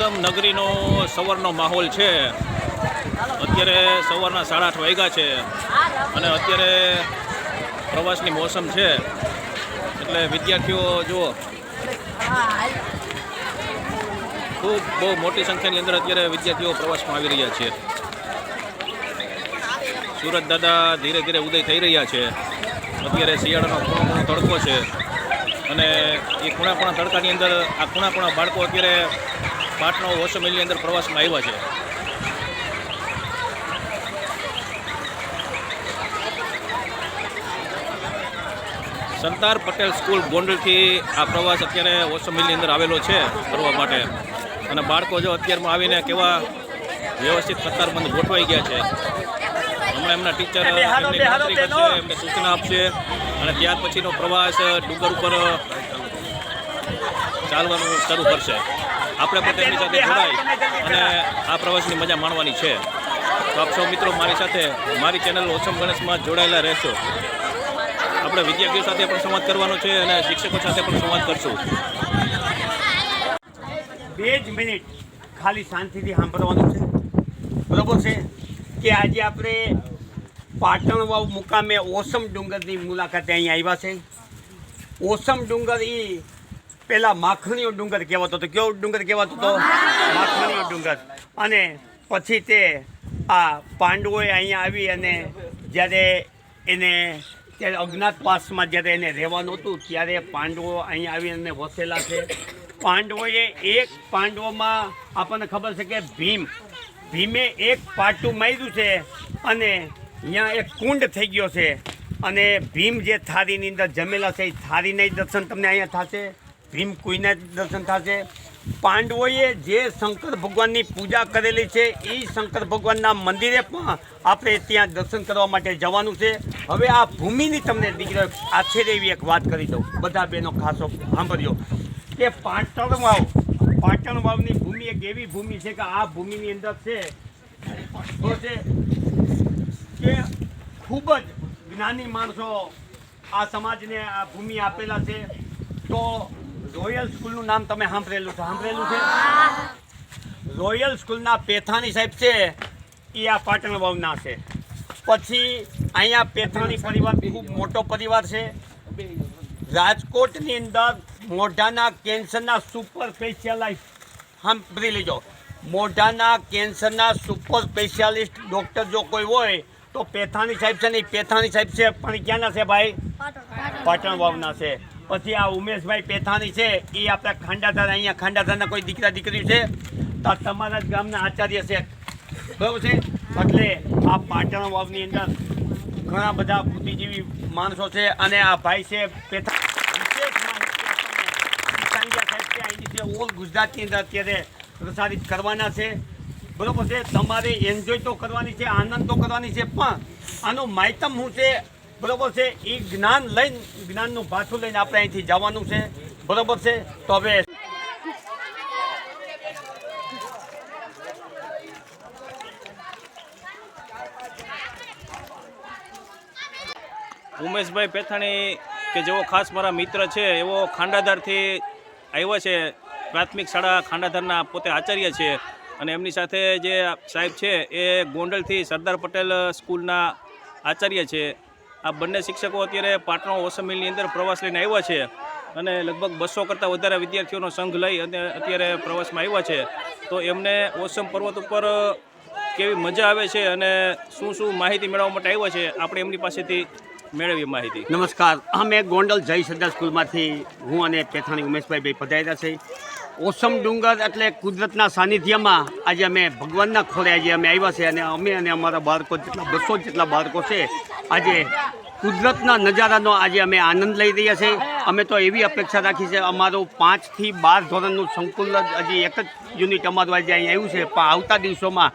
ઓસમ નગરીનો સવારનો માહોલ છે। અત્યારે સવારના 8:30 વાગ્યા છે અને અત્યારે પ્રવાસની મોસમ છે, એટલે વિદ્યાર્થીઓ જુઓ ખૂબ બહુ મોટી સંખ્યાની અંદર અત્યારે વિદ્યાર્થીઓ પ્રવાસમાં આવી રહ્યા છે। સુરત દાદા ધીરે ધીરે ઉદય થઈ રહ્યા છે। અત્યારે શિયાળાનો ખૂણો તડકો છે અને એ ખૂણા તડકાની અંદર આ ખૂણા બાળકો અત્યારે પાટણ ઓસમ મિલની અંદર પ્રવાસમાં આવ્યા છે। સરદાર પટેલ સ્કૂલ ગોંડલથી આ પ્રવાસ અત્યારે ઓસમ મિલની અંદર આવેલો છે કરવા માટે, અને બાળકો જો અત્યારમાં આવીને કેવા વ્યવસ્થિત કતારબંધ ગોઠવાઈ ગયા છે। હમણાં એમના ટીચર એમની ખાતરી કરશે, એમને સૂચના આપશે અને ત્યાર પછીનો પ્રવાસ ડુંગર ઉપર ચાલવાનું શરૂ કરશે। આપણે પણ તેમની સાથે જોડાઈ અને આ પ્રવાસની મજા માણવાની છે। તો આપ સૌ મિત્રો મારી સાથે મારી ચેનલ ઓસમ ગણેશમાં જોડાયેલા રહેશો। આપણે વિદ્યાર્થીઓ સાથે પણ સંવાદ કરવાનો છે અને શિક્ષકો સાથે પણ સંવાદ કરશું। 2 જ મિનિટ ખાલી શાંતિથી સાંભળવાનું છે, બરાબર છે? કે આજે આપણે પાટણ વાવ મુકામે ઓસમ ડુંગરની મુલાકાતે અહીંયા આવ્યા છે। ઓસમ ડુંગર એ પહેલાં માખણીઓ ડુંગર કહેવાતો હતો। કેવો ડુંગર કહેવાતો હતો? માખણીઓ ડુંગર। અને પછી તે આ પાંડવોએ અહીંયા આવી અને જ્યારે ત્યારે અજ્ઞાતવાસમાં જ્યારે એને રહેવાનું હતું ત્યારે પાંડવો અહીંયા આવી અને વસેલા છે। પાંડવોએ એક પાંડવોમાં આપણને ખબર છે કે ભીમે એક પાટું માર્યું છે અને અહીંયા એક કુંડ થઈ ગયો છે અને ભીમ જે થાળીની અંદર જમેલા છે એ થાળીના દર્શન તમને અહીંયા થશે, ભીમ કુઈના દર્શન થશે। પાંડવોએ જે શંકર ભગવાનની પૂજા કરેલી છે એ શંકર ભગવાનના મંદિરે પણ આપણે ત્યાં દર્શન કરવા માટે જવાનું છે। હવે આ ભૂમિની તમને દીકરીઓ આશ્ચર્ય એવી એક વાત કરી દઉં, બધા બહેનો ખાસો સાંભળ્યો કે પાટણ વાવની ભૂમિ એક એવી ભૂમિ છે કે આ ભૂમિની અંદર છે કે ખૂબ જ જ્ઞાની માણસો આ સમાજને આ ભૂમિ આપેલા છે। તો રોયલ સ્કૂલનું નામ તમે સાંભળેલું છે? રોયલ સ્કૂલના પેથાણી સાહેબ છે એ આ પાટણ વાવના છે। પછી અહીંયા પેથાણી પરિવાર ખૂબ મોટો પરિવાર છે। રાજકોટની અંદર મોઢાના કેન્સરના સુપર સ્પેશિયાલિસ્ટ સાંભળી લેજો, મોઢાના કેન્સરના સુપર સ્પેશિયાલિસ્ટ ડૉક્ટર જો કોઈ હોય તો પેથાણી સાહેબ છે ને, એ પેથાણી સાહેબ છે પણ ક્યાંના છે ભાઈ? પાટણ વાવના છે। પછી આ ઉમેશભાઈ પેથાણી છે એ આપણા ખાંડાધાર, અહીંયા ખાંડાધારના કોઈ દીકરા દીકરી છે તો તમારા જ ગામના આચાર્ય છે, બરાબર છે? એટલે આ પાટણ વાવની અંદર ઘણા બધા બુદ્ધિજીવી માણસો છે અને આ ભાઈ છે ઓલ ગુજરાતની અંદર અત્યારે પ્રસારિત કરવાના છે, બરાબર છે? તમારે એન્જોય તો કરવાની છે, આનંદ તો કરવાની છે, પણ આનું માહિતમ શું છે, બરાબર છે? એ જ્ઞાનનું ભાથું લઈને આપણે અહીંથી જવાનું છે, બરાબર છે? તો હવે ઉમેશભાઈ પેથાણી કે જેઓ ખાસ મારા મિત્ર છે, એવો ખાંડાધારથી આવ્યા છે। પ્રાથમિક શાળા ખાંડાધારના પોતે આચાર્ય છે અને એમની સાથે જે સાહેબ છે એ ગોંડલથી સરદાર પટેલ સ્કૂલના આચાર્ય છે। આ બંને શિક્ષકો અત્યારે પાટણ ઓસમ મિલની અંદર પ્રવાસ લઈને આવ્યા છે અને લગભગ 200 કરતાં વધારે વિદ્યાર્થીઓનો સંઘ લઈ અને અત્યારે પ્રવાસમાં આવ્યા છે। તો એમને ઓસમ પર્વત ઉપર કેવી મજા આવે છે અને શું માહિતી મેળવવા માટે આવ્યા છે, આપણે એમની પાસેથી મેળવીએ માહિતી। નમસ્કાર, અમે ગોંડલ જય સરદાર સ્કૂલમાંથી હું અને પેથાણી ઉમેશભાઈ બે પધાર્યા છે। ઓસમ ડુંગર એટલે કુદરતના સાનિધ્યમાં આજે અમે ભગવાનના ખોળે આજે અમે આવ્યા છે અને અમે અને અમારા બાળકો જેટલા 200 જેટલા બાળકો છે આજે કુદરતના નજારાનો આજે અમે આનંદ લઈ રહ્યા છીએ। અમે તો એવી અપેક્ષા રાખી છે, અમારું 5 થી 12 ધોરણનું સંકુલ હજી એક જ યુનિટ અમારું આજે અહીં આવ્યું છે, પણ આવતા દિવસોમાં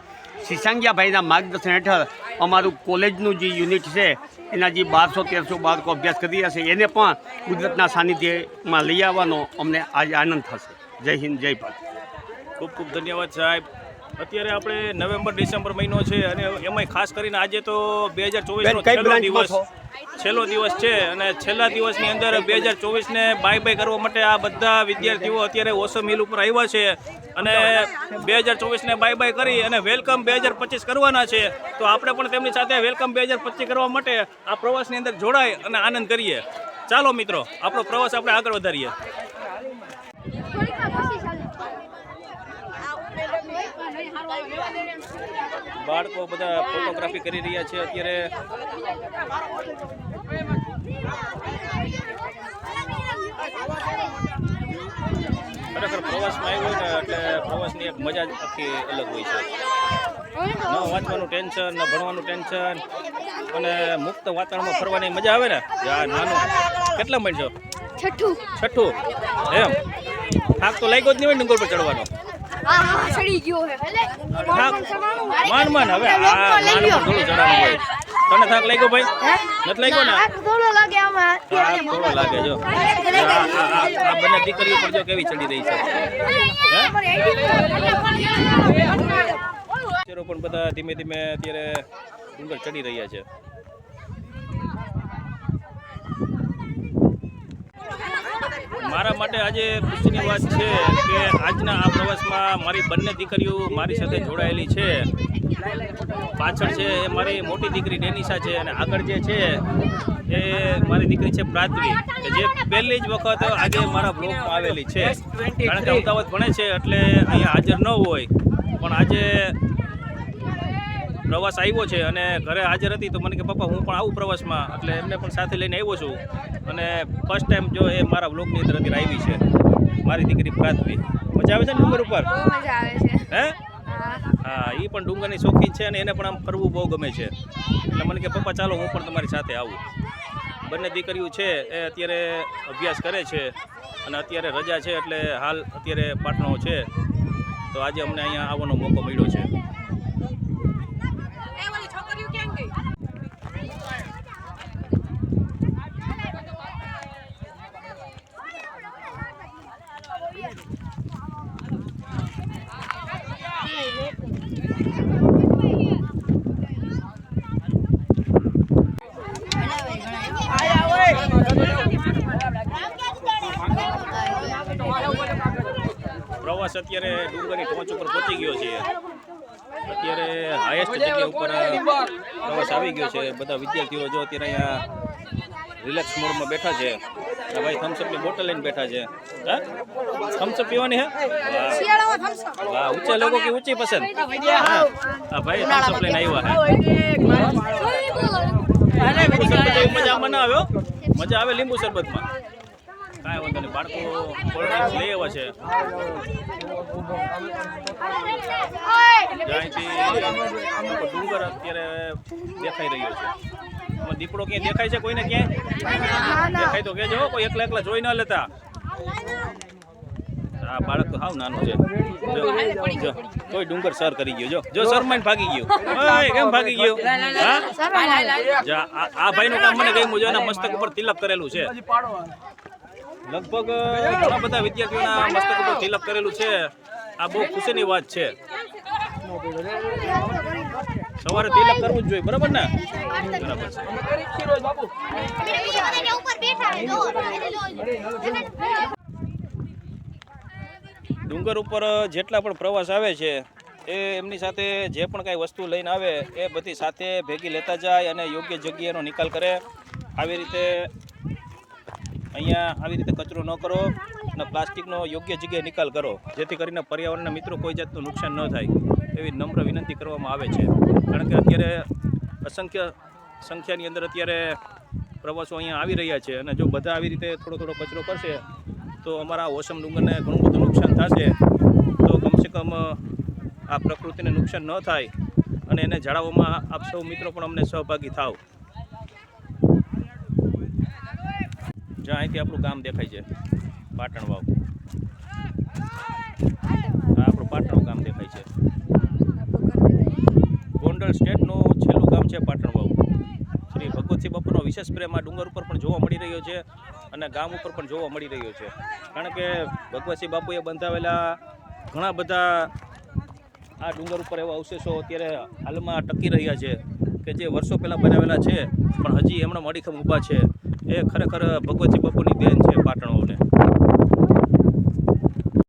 સિસાંગિયાભાઈના માર્ગદર્શન હેઠળ અમારું કોલેજનું જે યુનિટ છે એના જે 1200-1300 બાળકો અભ્યાસ કરી રહ્યા છે એને પણ કુદરતના સાનિધ્યમાં લઈ આવવાનો અમને આજે આનંદ થશે। જય હિન્દ, જય ભારત। ખૂબ ખૂબ ધન્યવાદ સાહેબ। અત્યારે આપણે નવેમ્બર ડિસેમ્બર મહિનો છે અને એમાંય ખાસ કરીને આજે તો 2024નો છેલ્લો દિવસ છેલ્લો દિવસ છે અને છેલ્લા દિવસની અંદર 2024ને બાય બાય કરવા માટે આ બધા વિદ્યાર્થીઓ અત્યારે ઓસમ હિલ ઉપર આવ્યા છે અને 2024ને બાય બાય કરી અને વેલકમ 2025 કરવાના છે. તો આપણે પણ તેમની સાથે વેલકમ 2025 કરવા માટે આ પ્રવાસની અંદર જોડાય અને આનંદ કરીએ. ચાલો મિત્રો, આપણો પ્રવાસ આપણે આગળ વધારીએ. બાળકો બધા ફોટોગ્રાફી કરી રહ્યા છે અત્યારે. ખરેખર પ્રવાસમાં આવ્યો ને એટલે પ્રવાસની એક મજા જ આખી અલગ હોય છે. ન વાંચવાનું ટેન્શન, ન ભણવાનું ટેન્શન અને મુક્ત વાતાવરણમાં ફરવાની મજા આવે ને. નાનું કેટલા મણ છો? છઠ્ઠું. એમ થાક તો લાગ્યો જ નહીં હોય ડુંગર પર ચડવાનો? માન હવે આ થોડું ચડાવવું હોય. તને થાક લાગ્યો ભાઈ? નથી લાગ્યો ને? થોડો લાગે. જો આ બંને દીકરીઓ પર જો કેવી ચડી રહી છે. પણ બધા ધીમે ધીમે અત્યારે ડુંગર ચડી રહ્યા છે. મારા માટે આજે ખુશીની વાત છે કે આજના આ પ્રવાસમાં મારી બંને દીકરીઓ મારી સાથે જોડાયેલી છે. પાછળ છે એ મારી મોટી દીકરી ડેનિશા છે અને આગળ જે છે એ મારી દીકરી છે પ્રાથવી, કે જે પહેલી જ વખત આજે મારા બ્લોગમાં આવેલી છે. કારણ કે અમદાવાદ ભણે છે એટલે અહીંયા હાજર ન હોય, પણ આજે પ્રવાસ આવ્યો છે અને ઘરે હાજર હતી તો મને કે પપ્પા હું પણ આવું પ્રવાસમાં, એટલે એમને પણ સાથે લઈને આવ્યો છું. અને ફર્સ્ટ ટાઈમ જો એ મારા બ્લોગની અંદર અત્યારે આવી છે મારી દીકરી પ્રાથવી. મજા આવે છે ને ડુંગર ઉપર? હે? હા, એ પણ ડુંગરની શોખીન છે અને એને પણ આમ ફરવું બહુ ગમે છે. એટલે મને કે પપ્પા ચાલો હું પણ તમારી સાથે આવું. બંને દીકરીઓ છે એ અત્યારે અભ્યાસ કરે છે અને અત્યારે રજા છે એટલે હાલ અત્યારે પાટણો છે. તો આજે અમને અહીંયા આવવાનો મોકો મળ્યો છે. પ્રવાસ અત્યારે ડુંગરની ટોચ ઉપર પહોંચી ગયો છે. અત્યારે હાઈએસ્ટ જગ્યા ઉપર પ્રવાસ આવી ગયો છે. બધા વિદ્યાર્થીઓ જો અત્યારે અહીંયા રિલેક્સ મોડમાં બેઠા છે. ભાઈ થમ્સઅપની બોટલ લઈને બેઠા છે. હા, થમ્સઅપ પીવાની હે? વાહ, ઊંચા લોકો કે ઊંચી પસંદ? હા ભાઈ થમ્સઅપ લઈને આવ્યા હે. મજા આમાં ના આવ્યો? મજા આવે લીંબુ શરબતમાં? કાંઈ વાંધો નહીં, બાળકો કોલ્ડ ડ્રિંક્સ લઈ આવ્યા છે. ત્યાંથી ડુંગર અત્યારે દેખાઈ રહ્યો છે. દીપડો ક્યાંય દેખાય છે કોઈને? ક્યાંય દેખાય તો કહેજો, કોઈ એકલા એકલા જોઈ ન લેતા. આ બાળક તો હાવ નાનું છે. જો કોઈ ડુંગર સર કરી ગયો. જો શરમાઈને ભાગી ગયો. કેમ ભાગી ગયો? હા, આ ભાઈનું કામ મને ગમ્યું છે. એના મસ્તક ઉપર તિલક કરેલું છે. લગભગ ઘણા બધા વિદ્યાર્થીઓના મસ્તક ઉપર તિલક કરેલું છે. આ બહુ ખુશીની વાત છે. સવારે તિલક કરવું જ જોઈએ, બરાબર ને? બરાબર છે. ડુંગર ઉપર જેટલા પણ પ્રવાસ આવે છે એ એમની સાથે જે પણ કાંઈ વસ્તુ લઈને આવે એ બધી સાથે ભેગી લેતા જાય અને યોગ્ય જગ્યાનો નિકાલ કરે. આવી રીતે અહીંયા આવી રીતે કચરો ન કરો અને પ્લાસ્ટિકનો યોગ્ય જગ્યાએ નિકાલ કરો, જેથી કરીને પર્યાવરણના મિત્રો કોઈ જાતનું નુકસાન ન થાય એવી નમ્ર વિનંતી કરવામાં આવે છે. કારણ કે અત્યારે અસંખ્ય સંખ્યાની અંદર અત્યારે પ્રવાસો અહીંયા આવી રહ્યા છે અને જો બધા આવી રીતે થોડો થોડો કચરો કરશે તો અમારા ઓસમ ડુંગરને ઘણું બધું નુકસાન થશે. તો કમસે કમ આ પ્રકૃતિને નુકસાન ન થાય અને એને જાળવવામાં આપ સૌ મિત્રો પણ અમને સહભાગી થાવ. જ્યાં અહીંથી આપણું ગામ દેખાય છે પાટણ વાવ. આપણું પાટણ ગામ દેખાય છે. ગોંડલ સ્ટેટનું છેલ્લું ગામ છે પાટણ વાવ. શ્રી ભગવતસિંહ બાપુનો વિશેષ પ્રેમ આ ડુંગર ઉપર પણ જોવા મળી રહ્યો છે અને ગામ ઉપર પણ જોવા મળી રહ્યો છે. કારણ કે ભગવતસિંહ બાપુએ બંધાવેલા ઘણા બધા આ ડુંગર ઉપર એવા અવશેષો અત્યારે હાલમાં ટકી રહ્યા છે કે કે જે વર્ષો પહેલાં બનાવેલા છે પણ હજી એમણે અડીખમ ઊભા છે. એ ખરેખર ભગવતજી બાપા